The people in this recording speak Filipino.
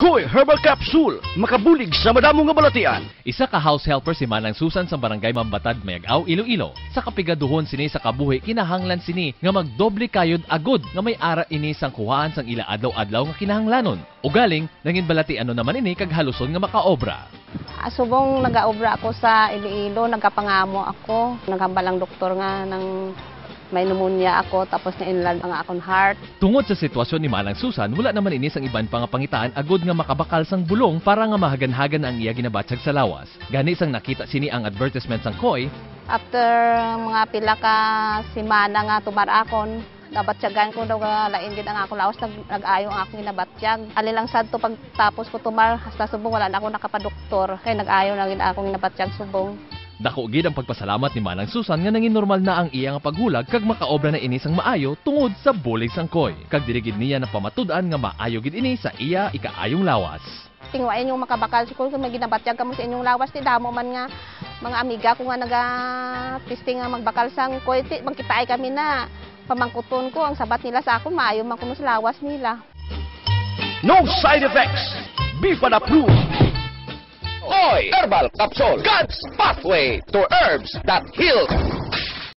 Koy Herbal Capsule, makabulig sa madamong nga balatian. Isa ka house helper si Manang Susan sa barangay Mambatad, Mayagaw, Iloilo. Sa kapigaduhon sini sa kabuhi, kinahanglan sini nga magdoble kayod agod nga may ara ini sang kuhaan sang ila adlaw-adlaw nga kinahanglanon. Ugaling, nangin balati ano naman ini kag haluson nga makaobra. Subong nagaobra ako sa Iloilo, nagkapangamo ako. Naghambalang doktor nga ng may pneumonia ako, tapos na-inlad ang akong heart. Tungod sa sitwasyon ni Manang Susan, wala naman ini sang iban pang pangitaan agod nga makabakal sang bulong para nga mahagan-hagan ang iya ginabatsag sa lawas. Gani sang nakita sini ang advertisement sang Koy. After mga pila ka semana nga tumarakon, nabatsyagan ko daw lain gid ang akong lawas, nag-ayo ang akong ginabatsyag. Ali lang sad to pagtapos ko tumar, hasta subong wala na ako nakapadoktor, kay nag-ayo na gid akong ginabatsyag subong. Dako gid ang pagpasalamat ni Manang Susan nga nangin normal na ang iya nga paghulag kag makaobra na ini sang maayo tungod sa bulig sang Koy. Kag diri gid niya napamatud-an nga maayo gid ini sa iya ikaayong lawas. Tingwain yung makabakal ko kung may ginabatsyag kamo sa inyong lawas, ti damo man nga mga amiga ko nga naga-testing nga magbakal sang Koy, ti magkitaay kami na pamangkuton ko ang sabat nila sa akon, maayo man kuno sa lawas nila. No side effects. BIFAD approved. Koy Herbal Capsule, God's pathway to herbs that heal.